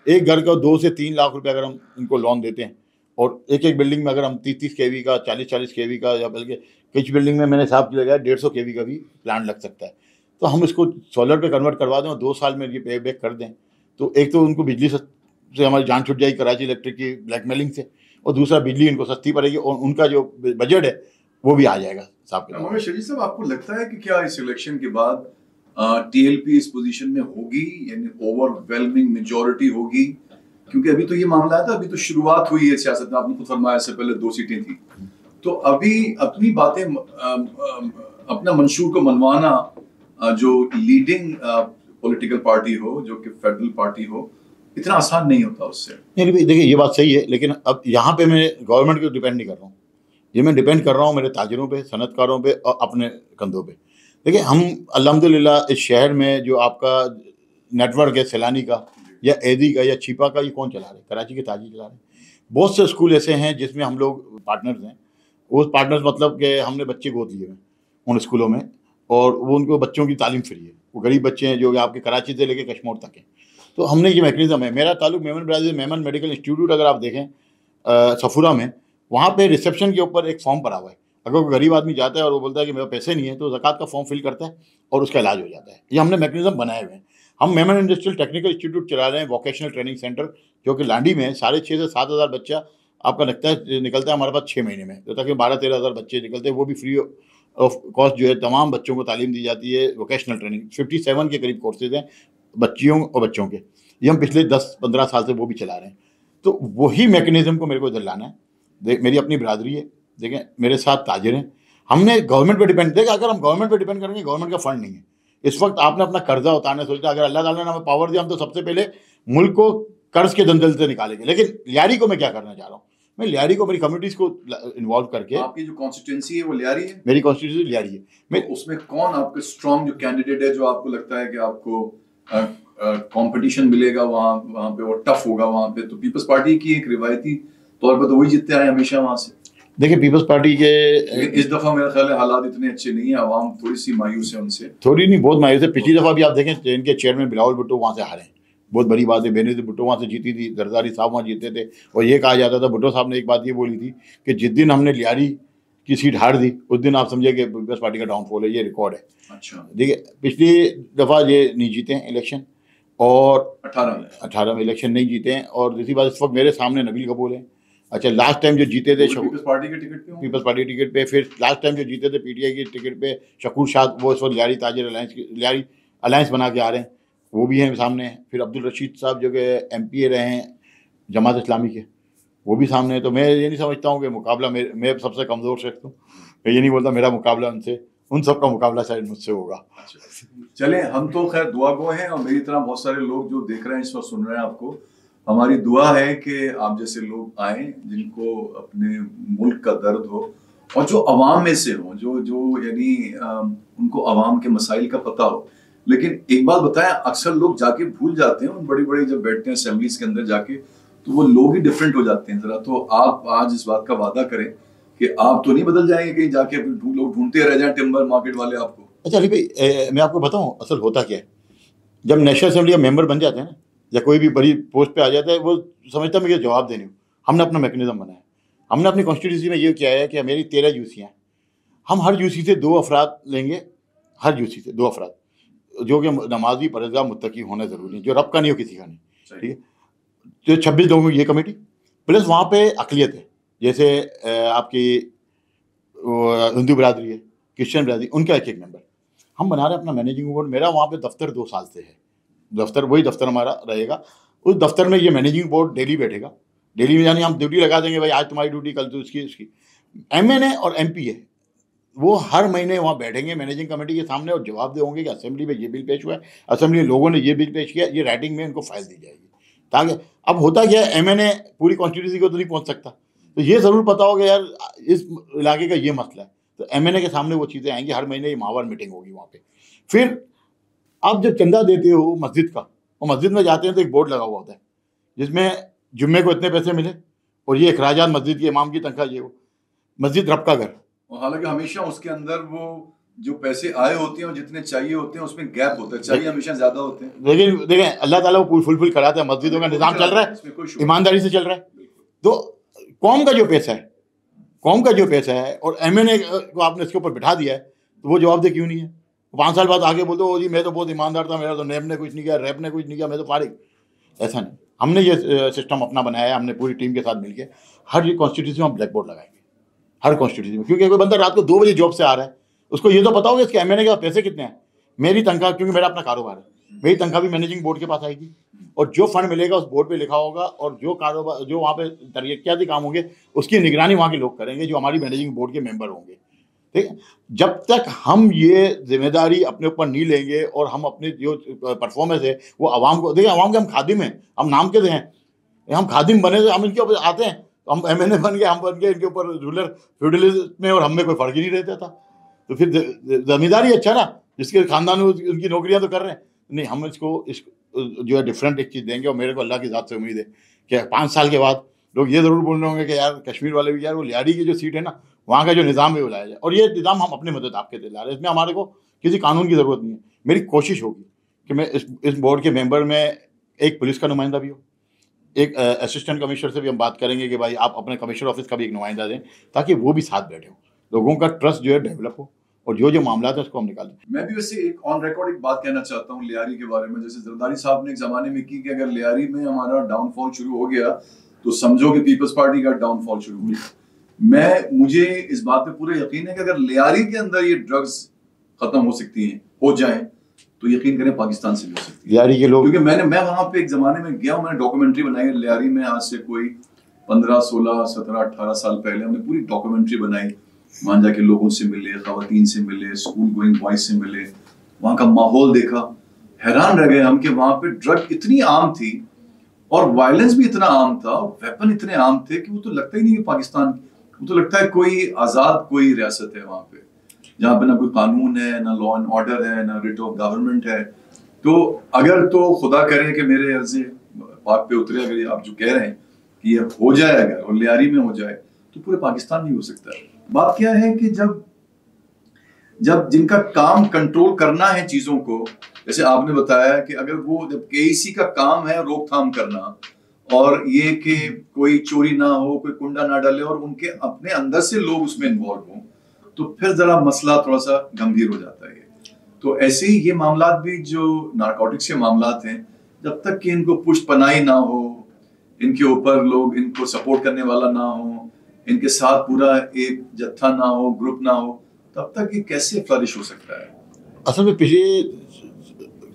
S2: एक घर का 2 से 3 लाख रुपए अगर हम इनको लोन देते हैं, और एक बिल्डिंग में अगर हम 30 kV का, 40 kV का, या बल्कि कुछ बिल्डिंग में मैंने हिसाब किया गया 150 kV का भी प्लांट लग सकता है। तो हम इसको सोलर पे कन्वर्ट करवा दें और 2 साल में ये पे बैक कर दें, तो एक तो उनको बिजली से हमारी जान छूट जाएगी कराची इलेक्ट्रिक की ब्लैकमेलिंग से, और दूसरा बिजली इनको सस्ती पड़ेगी, और उनका जो बजट है वो भी आ जाएगा साहब।
S1: मगर शरीफ साहब, आपको लगता है कि क्या इस इलेक्शन के बाद TLP इस पोजीशन में होगी, यानी ओवरवेलमिंग मेजॉरिटी होगी? क्योंकि अभी तो ये मामला है था, अभी तो शुरुआत हुई है सियासत में, आपने खुद फरमाया, इससे पहले 2 सीटें थी। तो अभी अपनी बातें, अपना मंशूर को मनवाना, जो लीडिंग पॉलिटिकल पार्टी हो, जो कि फेडरल पार्टी हो, इतना आसान नहीं होता उससे।
S2: नहीं, देखिए ये बात सही है, लेकिन अब यहाँ पे मैं गवर्नमेंट को डिपेंड नहीं कर रहा हूँ, ये मैं डिपेंड कर रहा हूँ मेरे ताजिरों पे, सनतकारों पे, और अपने कंधों पे। देखिए हम अल्हम्दुलिल्लाह इस शहर में जो आपका नेटवर्क है सैलानी का या एदी का या छिपा का, ये कौन चला रहे? कराची के ताजी चला रहे। बहुत से स्कूल ऐसे हैं जिसमें हम लोग पार्टनर्स हैं। वो पार्टनर्स मतलब कि हमने बच्चे गोद लिए हैं उन स्कूलों में, और वो उनको बच्चों की तालीम फ्री है। वो गरीब बच्चे हैं जो आपके कराची से लेकर कश्मीर तक हैं। तो हमने ये मैकेनिज्म है। मेरा ताल्लुक Memon Brazil Memon medical institute, अगर आप देखें सफूरा में, वहाँ पे रिसेप्शन के ऊपर एक फॉर्म पड़ा हुआ है, अगर कोई गरीब आदमी जाता है और वो बोलता है कि मेरे पैसे नहीं है, तो ज़कात का फॉर्म फिल करता है और उसका इलाज हो जाता है। ये हमने मैकेनिज्म बनाए हुए हैं। हम मेमन इंडस्ट्रियल टेक्निकल इंस्टीट्यूट चला रहे हैं, वोकेशनल ट्रेनिंग सेंटर, जो कि लांडी में है। 6,500 से 7,000 बच्चा आपका निकलता है हमारे पास 6 महीने में, तो ताकि 12-13 हज़ार बच्चे निकलते हैं। वो भी फ्री ऑफ कॉस्ट जो है तमाम बच्चों को तालीम दी जाती है। वोकेशनल ट्रेनिंग 57 के करीब कोर्सेज हैं बच्चियों और बच्चों के। ये हम पिछले 10-15 साल से वो भी चला रहे हैं। तो वही मैकेनिज्म को मेरे को इधर लाना है। मेरी अपनी बिरादरी है, देखें मेरे साथ ताजिर हैं। हमने गवर्नमेंट पे डिपेंड, देखा अगर हम गवर्नमेंट पे डिपेंड करेंगे, गवर्नमेंट का फंड नहीं है इस वक्त। आपने अपना कर्जा उतारने सोचता, अगर अल्लाह ताला ने हमें पावर दिया, हम तो सबसे पहले मुल्क को कर्ज के दलदल से निकालेंगे। लेकिन लियारी को मैं क्या करना चाह रहा हूँ, मैं लियारी को, मेरी कम्युनिटीज़ को इन्वॉल्व करके।
S1: आपकी जो कॉन्स्टिट्यूंसी है वो लियारी है?
S2: मेरी कॉन्स्टिट्यूंसी लियारी है।
S1: मैं उसमें कौन आपका स्ट्रॉन्ग जो कैंडिडेट है, जो आपको लगता है कि आपको कंपटीशन मिलेगा वहाँ पे और टफ होगा वहाँ पे? तो पीपल्स पार्टी की एक रिवायती तौर पर तो वही जीतते आए हमेशा वहाँ से।
S2: देखिए पीपल्स पार्टी के
S1: इस दफा मेरा ख्याल है हालात इतने अच्छे नहीं है, आवाम थोड़ी सी मायूस है उनसे।
S2: थोड़ी नहीं, बहुत मायूस है। पिछली दफा भी आप देखें, इनके चेयरमैन बिलावल भुट्टो वहाँ से हारे, बहुत बड़ी बात है। बेनज़ीर भुट्टो वहाँ से जीती थी, जरदारी साहब वहाँ जीते थे। और ये कहा जाता था, भुट्टो साहब ने एक बात ये बोली थी कि जिस दिन हमने लियारी की सीट हार दी, उस दिन आप समझे कि पीपल्स पार्टी का डाउनफॉल है। ये रिकॉर्ड है।
S1: अच्छा,
S2: देखिए पिछली दफ़ा ये नहीं जीते हैं इलेक्शन, और
S1: 18
S2: में इलेक्शन नहीं जीते हैं। और दूसरी बात, इस वक्त मेरे सामने नबील कबूल है। अच्छा, लास्ट टाइम जो जीते थे
S1: पीपल्स पार्टी के टिकट पे,
S2: पीपल्स पार्टी टिकट पे, फिर लास्ट टाइम जो जीते थे पीटीआई की टिकट पे शकूर शाह, वो इस वक्त लियारी ताजिर लियारी अलायंस बना के आ रहे हैं, वो भी हैं सामने। फिर अब्दुल रशीद साहब जो कि एमपीए रहे हैं जमात इस्लामी के, वो भी सामने हैं। तो मैं ये नहीं समझता हूँ कि मुकाबला मैं सबसे कमज़ोर शख्स हूँ। मैं ये नहीं बोलता मेरा मुकाबला उनसे, उन सब का मुकाबला शायद मुझसे होगा।
S1: चलें, हम तो खैर दुआ गो हैं, और मेरी तरह बहुत सारे लोग जो देख रहे हैं इस वक्त, सुन रहे हैं आपको, हमारी दुआ है कि आप जैसे लोग आए जिनको अपने मुल्क का दर्द हो, और जो अवाम में से हो, जो यानी उनको अवाम के मसाइल का पता हो। लेकिन एक बात बताएं, अक्सर लोग जाके भूल जाते हैं उन बड़ी बड़ी, जब बैठते हैं असेंबलीज के अंदर जाके, तो वो लोग ही डिफरेंट हो जाते हैं जरा। तो आप आज इस बात का वादा करें कि आप तो नहीं बदल जाएंगे कहीं जाके, लोग ढूंढते रह जाए टिम्बर मार्केट वाले आपको।
S2: अच्छा अली भाई, मैं आपको बताऊं असल होता क्या है। जब नेशनल असेंबली का मेंबर बन जाते हैं ना, या कोई भी बड़ी पोस्ट पे आ जाता है, वो समझता है मुझे जवाब देने हो। हमने अपना मैकेनिज्म बनाया। हमने अपनी कॉन्स्टिट्यूंसी में ये किया है कि मेरी 13 यूसियाँ, हम हर यूसी से 2 अफराद लेंगे, हर यूसी से 2 अफराद जो कि नमाजी, परहेज़गार, मुत्तकी होना ज़रूरी है, जो रब का नहीं हो किसी का नहीं, ठीक है। तो 26 लोगों की ये कमेटी, प्लस वहाँ पे अक़लियत है, जैसे आपकी हिंदू बिरादरी है, क्रिश्चियन बिरादरी, उनका एक मेंबर। हम बना रहे हैं अपना मैनेजिंग बोर्ड। मेरा वहाँ पे दफ्तर 2 साल से है, वही दफ्तर हमारा रहेगा। उस दफ्तर में ये मैनेजिंग बोर्ड डेली बैठेगा। डेली में यानी हम ड्यूटी लगा देंगे, भाई आज तुम्हारी ड्यूटी, कल तो उसकी। एमएनए और एमपीए वो हर महीने वहाँ बैठेंगे मैनेजिंग कमेटी के सामने और जवाब देंगे कि असेंबली में ये बिल पेश हुआ है, असेंबली में लोगों ने ये बिल पेश किया, ये राइटिंग में इनको फाइल दी जाएगी। ताकि अब होता क्या है, एमएनए पूरी कॉन्स्टिट्यूंसी को तो नहीं पहुँच सकता, तो ये ज़रूर पता होगा यार इस इलाके का ये मसला है, तो एमएनए के सामने वो चीज़ें आएंगी। हर महीने ये माहवार मीटिंग होगी वहाँ पे। फिर आप जब चंदा देते हो मस्जिद का, और मस्जिद में जाते हैं तो एक बोर्ड लगा हुआ होता है जिसमें जुम्मे को इतने पैसे मिले, और ये अखराजात मस्जिद के इमाम की तनख्वाह, ये वो मस्जिद रब का घर।
S1: और हालांकि हमेशा उसके अंदर वो जो पैसे आए होते हैं और जितने चाहिए होते हैं उसमें गैप होता है, चाहिए हमेशा ज्यादा होते हैं।
S2: लेकिन देखें अल्लाह ताला वो फुलफिल कराता है, मस्जिदों का निज़ाम चल रहा है, ईमानदारी से चल रहा है। तो कौम का जो पैसा है, और एमएनए को आपने इसके ऊपर बिठा दिया है, तो वो जवाबदेह क्यों नहीं है? 5 साल बाद आगे बोल दो जी मैं तो बहुत ईमानदार था, मेरा तो नैब ने कुछ नहीं किया, रैब ने कुछ नहीं किया, मैं तो फारिग। ऐसा नहीं, हमने ये सिस्टम अपना बनाया है। हमने पूरी टीम के साथ मिलकर हर ये कॉन्स्टिट्यूंसी में हम ब्लैक बोर्ड लगाएंगे, हर कॉन्स्टिट्यूंसी में। क्योंकि कोई बंदा रात को 2 बजे जॉब से आ रहा है, उसको ये तो पता होगा इसके एमएनए के पैसे कितने हैं। मेरी तनख्वाह, क्योंकि मेरा अपना कारोबार है, मेरी तनख्वाह भी मैनेजिंग बोर्ड के पास आएगी, और जो फंड मिलेगा उस बोर्ड पे लिखा होगा, और जो कारोबार, जो वहाँ पे तरक्याती काम होंगे, उसकी निगरानी वहाँ के लोग करेंगे, जो हमारी मैनेजिंग बोर्ड के मेंबर होंगे। ठीक है, जब तक हम ये जिम्मेदारी अपने ऊपर नहीं लेंगे और हम अपनी जो परफॉर्मेंस है वो आवाम को, देखिए आवाम के हम खादिम हैं, हम नाम के हैं, हम खादिम बने थे, हम इनके ऊपर आते हैं, हम एमएनए बन गए, हम बन गए इनके ऊपर रूलर, फ्यूडलिज्म में, और हम में कोई फर्क ही नहीं रहता था। तो फिर जमींदारी अच्छा ना, जिसके खानदान में उनकी नौकरियां तो कर रहे हैं। नहीं, हम इसको जो है डिफरेंट एक चीज़ देंगे, और मेरे को अल्लाह की ज़ात से उम्मीद है कि 5 साल के बाद लोग ये ज़रूर बोल रहे होंगे कि यार कश्मीर वाले भी, यार वो लियारी की जो सीट है ना, वहाँ का जो निज़ाम है वो लाया जाए। और ये निज़ाम हम अपने मदद आपके दिला रहे हैं, इसमें हमारे को किसी कानून की ज़रूरत नहीं है। मेरी कोशिश होगी कि मैं इस बोर्ड के मेंबर में एक पुलिस का नुमाइंदा भी हो, एक असिस्टेंट कमिश्नर से भी हम बात करेंगे कि भाई आप अपने कमिश्नर ऑफिस का भी एक नुमाइंदा दें, ताकि वो भी साथ बैठे हो। लोगों का ट्रस्ट जो है डेवलप हो और जो जो मामला है उसको हम निकालें।
S1: मैं भी वैसे एक ऑन रिकॉर्ड एक बात कहना चाहता हूँ लियारी के बारे में, जैसे जरदारी साहब ने एक जमाने में की कि अगर लियारी में हमारा डाउनफॉल शुरू हो गया तो समझो कि पीपल्स पार्टी का डाउनफॉल शुरू हो गया। मुझे इस बात पे पूरा यकीन है कि अगर लियारी के अंदर ये ड्रग्स खत्म हो सकती हैं, हो जाएं, तो यकीन करें पाकिस्तान से भी हो सकती है।
S2: लियारी के लोग,
S1: क्योंकि मैं वहां पे एक जमाने में गया हूं, मैंने डॉक्यूमेंट्री बनाई लियारी में, आज से कोई 15, 16, 17, 18 साल पहले हमने पूरी डॉक्यूमेंट्री बनाई। वहां जाके लोगों से मिले, खवातीन से मिले, स्कूल गोइंग बॉयज से मिले, वहां का माहौल देखा, हैरान रह गए हम कि वहां पे ड्रग इतनी आम थी और वायलेंस भी इतना आम था, वेपन इतने आम थे कि वो तो लगता ही नहीं कि पाकिस्तान, वो तो लगता है कोई आजाद कोई रियासत है वहां पे, जहाँ पे ना कोई कानून है, ना लॉ एंड ऑर्डर है, ना रिट ऑफ गवर्नमेंट है। तो अगर तो खुदा करे कि मेरे अर्ज़े पाक पे उतरे, अगर आप जो कह रहे हैं कि ये हो जाए अगर और लियारी में हो जाए तो पूरे पाकिस्तान में हो सकता है। बात क्या है कि जब जिनका काम कंट्रोल करना है चीजों को, जैसे आपने बताया कि अगर वो जब केईसी का काम है रोकथाम करना और ये कि कोई चोरी ना हो, कोई कुंडा ना डाले और उनके अपने अंदर से लोग उसमें इन्वॉल्व हों, तो फिर जरा मसला थोड़ा सा गंभीर हो जाता है। तो ऐसे ही ये मामलात भी जो नारकोटिक्स के मामलात हैं, जब तक कि इनको पुष्ट पनाही ना हो, इनके ऊपर लोग इनको सपोर्ट करने वाला ना हो, इनके साथ पूरा एक जत्था ना हो, ग्रुप ना हो, तब तक ये कैसे फ्लरिश हो सकता है?
S2: असल में पिछले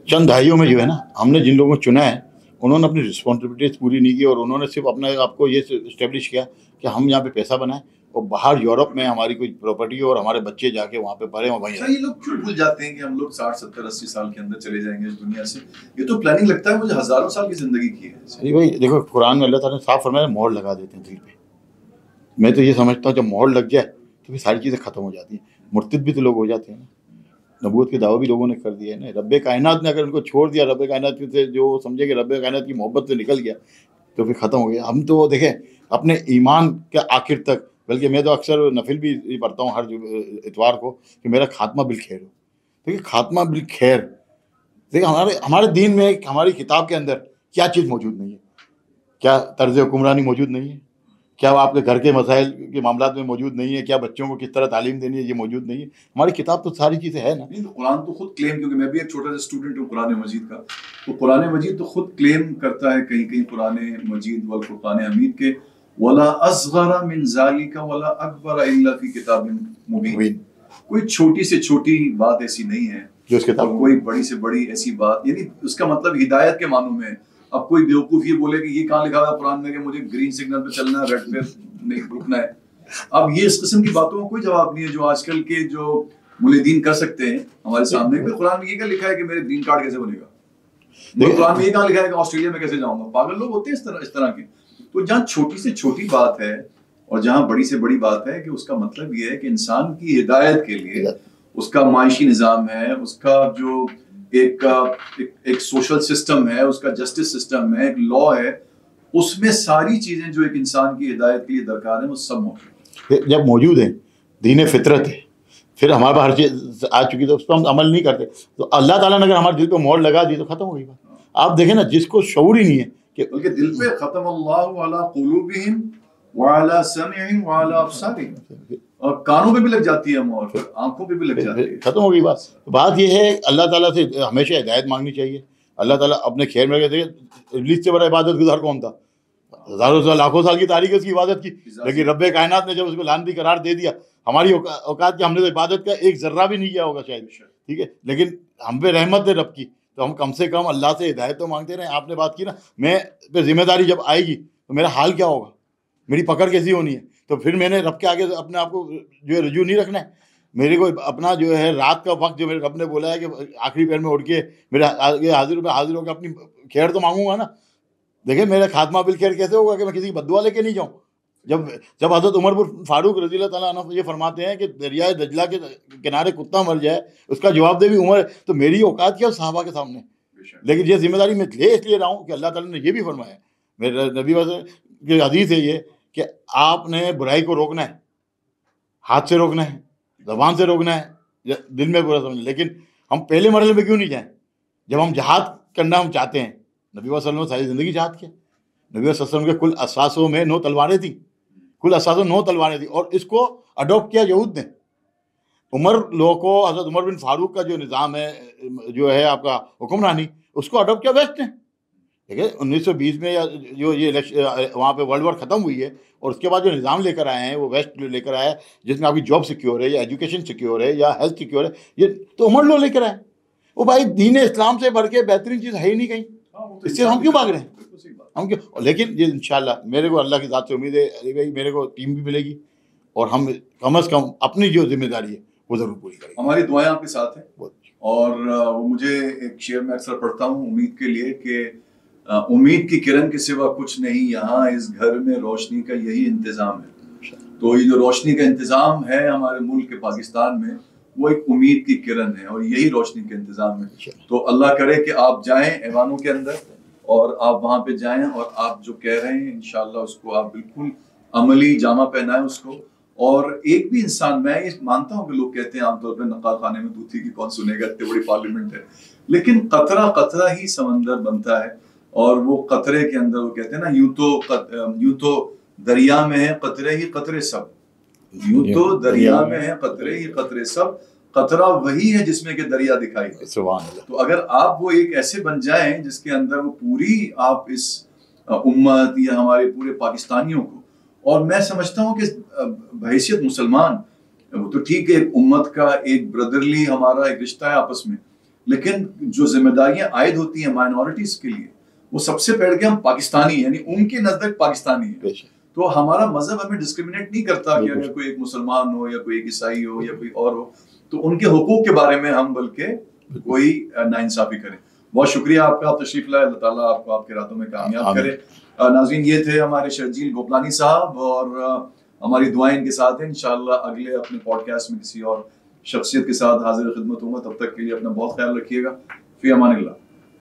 S2: चंद दहाइयों में जो है ना, हमने जिन लोगों को चुना है उन्होंने अपनी रिस्पॉन्सिबिलिटीज पूरी नहीं की और उन्होंने सिर्फ अपने आपको ये इस्टेब्लिश किया कि हम यहाँ पे पैसा बनाएं और बाहर यूरोप में हमारी कोई प्रॉपर्टी हो और हमारे बच्चे जाके वहाँ पे पढ़े और वहीं।
S1: ये लोग क्यों भूल जाते हैं कि हम लोग 60, 70, 80 साल के अंदर चले जाएंगे इस दुनिया से? ये तो प्लानिंग लगता है मुझे हजारों साल की जिंदगी की है।
S2: सही भाई, देखो कुरान में अल्लाह ताला ने साफ फरमाया मोहर लगा देते हैं दिल पे। मैं तो ये समझता हूँ जब मोहर लग जाए तो फिर सारी चीज़ें खत्म हो जाती हैं। मुर्तिद भी तो लोग हो जाते हैं ना, नबूवत के दावा भी लोगों ने कर दिया है ना। रब्बे कायनात ने अगर उनको छोड़ दिया, रब्बे कायनात से जो समझे कि रब्बे कायनात की मोहब्बत से निकल गया तो फिर ख़त्म हो गया। हम तो देखें अपने ईमान के आखिर तक, बल्कि मैं तो अक्सर नफिल भी पढ़ता हूँ हर इतवार को कि मेरा खात्मा बिल खैर हो। देखिए खात्मा बिल खैर, देखिए हमारे दीन में, हमारी किताब के अंदर क्या चीज़ मौजूद नहीं है? क्या तर्ज हुक्मरानी मौजूद नहीं है? क्या आपके घर के मसाइल के मामलात में मौजूद नहीं है? क्या बच्चों को किस तरह तालीम देनी है ये मौजूद नहीं है? हमारी किताब तो सारी चीज़ें है ना।
S1: नहीं, तो कुरान तो खुद क्लेम, क्योंकि मैं भी एक छोटा सा स्टूडेंट हूँ कुरान मजीद का, तो कुरान मजीद तो खुद क्लेम करता है कहीं कहीं कुरान मजीद वल फुरकान हमीद के वला असगरा मिन ज़ालिका वला अकबर इल्ला फी किताबिन मुबीन। कोई छोटी से छोटी बात ऐसी नहीं है
S2: जो इस किताब,
S1: कोई बड़ी से बड़ी ऐसी बात, यानी उसका मतलब हिदायत के मानों में। अब कोई बेवकूफ ये बोले कि ये कहाँ लिखा है कुरान में कि मुझे ग्रीन सिग्नल पे चलना है, रेड पे नहीं रुकना है। अब ये इस किस्म की बातों का कोई जवाब नहीं है जो आजकल के जो मुल्लिदीन कर सकते हैं हमारे सामने। कुरान में ये क्या लिखा है कि मेरे ग्रीन कार्ड कैसे बनेगा? कुरान में ये कहाँ लिखा है कि ऑस्ट्रेलिया में कैसे जाऊंगा? पागल लोग होते हैं इस तरह के। तो जहाँ छोटी से छोटी बात है और जहाँ बड़ी से बड़ी बात है कि उसका मतलब ये है कि इंसान की हिदायत के लिए उसका माइशी निज़ाम है, उसका जो एक सोशल सिस्टम है, उसका जस्टिस सिस्टम है, एक लॉ है, उसमें सारी चीजें जो एक इंसान की हिदायत के लिए दरकार है वो सब मौजूद है।
S2: जब मौजूद है, दीन फितरत है, फिर हमारे पास हर चीज़ आ चुकी तो उस पर हम अमल नहीं करते तो अल्लाह ताला ने अगर हमारे दिल पे मोहर लगा दी तो खत्म हो गई बात। आप देखें ना, जिसको शऊर ही नहीं है कि
S1: बल्कि दिल पे खत्म अल्लाहु अला कुलूबिहिम व अला समीइहिम व अला अब्सारिहिम, और कानों पे भी लग जाती है मोहर, आंखों पे भी लग जाती है,
S2: खत्म हो गई बात। तो बात यह है अल्लाह ताला से हमेशा हिदायत मांगनी चाहिए। अल्लाह ताला अपने खैर में कहते हैं इब्लीस से बड़ा इबादत गुजार कौन था? हज़ारों साल लाखों साल की तारीख उसकी इबादत की, लेकिन रब्बे कायनात ने जब उसको लानती करार दे दिया, हमारी औकात की, हमने तो इबादत का एक जर्रा भी नहीं किया होगा शायद, ठीक है, लेकिन हम पे रहमत है रब की, तो हम कम से कम अल्लाह से हिदायत तो मांगते रहे। आपने बात की ना, मैं पे जिम्मेदारी जब आएगी तो मेरा हाल क्या होगा, मेरी पकड़ कैसी होनी है? तो फिर मैंने रब के आगे अपने आप को जो है रजू नहीं रखना है। मेरे को अपना जो है रात का वक्त जो मेरे रब ने बोला है कि आखिरी पैर में उठ के मेरे आगे हाजिर होकर अपनी खैर तो मांगूंगा ना। देखिए मेरा खात्मा बिल खैर कैसे होगा कि मैं किसी की बद्दुआ लेके नहीं जाऊँ। जब हज़रत उमर फारूक रज़ी अल्लाह ताला अन्हु ये फरमाते हैं कि दरियाए दजला के किनारे कुत्ता मर जाए उसका जवाब दे भी उमर, तो मेरी औकात क्या सहाबा के सामने। लेकिन ये जिम्मेदारी मैं इसलिए रहा हूँ कि अल्लाह ताला ने ये भी फरमाया, मेरे नबी की हदीस है ये कि आपने बुराई को रोकना है, हाथ से रोकना है, ज़बान से रोकना है, दिल में बुरा समझ। लेकिन हम पहले मरहले में क्यों नहीं जाएँ? जब हम जहाद करना हम चाहते हैं, नबी वसल्लम ने सारी ज़िंदगी जहाद किया। नबी वसल्लम के कुल असासों में 9 तलवारें थी, कुल असासों 9 तलवारें थी, और इसको अडॉप्ट किया यहूद ने। उमर लोगों को, हज़रत उमर बिन फारूक का जो निज़ाम है, जो है आपका हुक्मरानी, उसको अडॉप्ट किया वेस्ट ने। ठीक है, 1920 में या जो ये वहाँ पे वर्ल्ड वॉर ख़त्म हुई है, और उसके बाद जो निज़ाम लेकर आए हैं वो वेस्ट लेकर आया है, जिसमें आपकी जॉब सिक्योर है या एजुकेशन सिक्योर है या हेल्थ सिक्योर है, ये तो उमर लोग लेकर आए। वो भाई दीन इस्लाम से बढ़ के बेहतरीन चीज़ है ही नहीं कहीं, इससे हम क्यों भाग रहे हैं? हम क्यों? लेकिन ये इंशाल्लाह मेरे को अल्लाह की ज़ात से उम्मीद है अली भाई, मेरे को टीम भी मिलेगी, और हम कम से कम अपनी जो जिम्मेदारी है वो ज़रूर पूरी करेंगे।
S1: हमारी दुआएं आपके साथ हैं। और वो मुझे एक शेर में अक्सर पढ़ता हूँ उम्मीद के लिए कि उम्मीद की किरण के सिवा कुछ नहीं यहाँ, इस घर में रोशनी का यही इंतज़ाम है। तो ये जो रोशनी का इंतज़ाम है हमारे मुल्क पाकिस्तान में, वो एक उम्मीद की किरण है और यही रोशनी का इंतज़ाम है। तो अल्लाह करे कि आप जाएं ऐवानों के अंदर और आप वहाँ पे जाएं और आप जो कह रहे हैं इंशाल्लाह उसको आप बिल्कुल अमली जामा पहनाएं उसको। और एक भी इंसान, मैं ये मानता हूँ कि लोग कहते हैं आमतौर पर नक़ाल खाने में दूध की कौन सुनेगा, इतनी बड़ी पार्लियामेंट है, लेकिन कतरा कतरा ही समंदर बनता है। और वो कतरे के अंदर वो कहते हैं ना, यूं तो दरिया में है कतरे ही कतरे सब, यूं तो दरिया में है कतरे ही कतरे सब, कतरा वही है जिसमें के दरिया दिखाई दे। तो अगर आप वो एक ऐसे बन जाएं जिसके अंदर वो पूरी आप इस उम्मत या हमारे पूरे पाकिस्तानियों को, और मैं समझता हूँ कि बहैसियत मुसलमान, वो तो ठीक है एक उम्मत का एक ब्रदरली हमारा एक रिश्ता है आपस में, लेकिन जो जिम्मेदारियां आयद होती हैं माइनॉरिटीज के लिए, वो सबसे पहले के हम पाकिस्तानी, यानी उनके नजदीक पाकिस्तानी है। तो हमारा मजहब हमें डिस्क्रिमिनेट नहीं करता कि अगर कोई एक मुसलमान हो या कोई एक ईसाई हो या कोई और हो, तो उनके हुकूक के बारे में हम बल्कि कोई नाइंसाफी करें। बहुत शुक्रिया आपका, आप तशरीफ लाए, अल्लाह ताला आपको आपके रातों में कामयाब करे। नाज़रीन, ये थे हमारे शर्जील गोपलानी साहब, और हमारी दुआएं इनके साथ हैं। इंशाअल्लाह अगले अपने पॉडकास्ट में किसी और शख्सियत के साथ हाजिर खिदमत होगा। तब तक के लिए अपना बहुत ख्याल रखिएगा। फी अमानिल्लाह।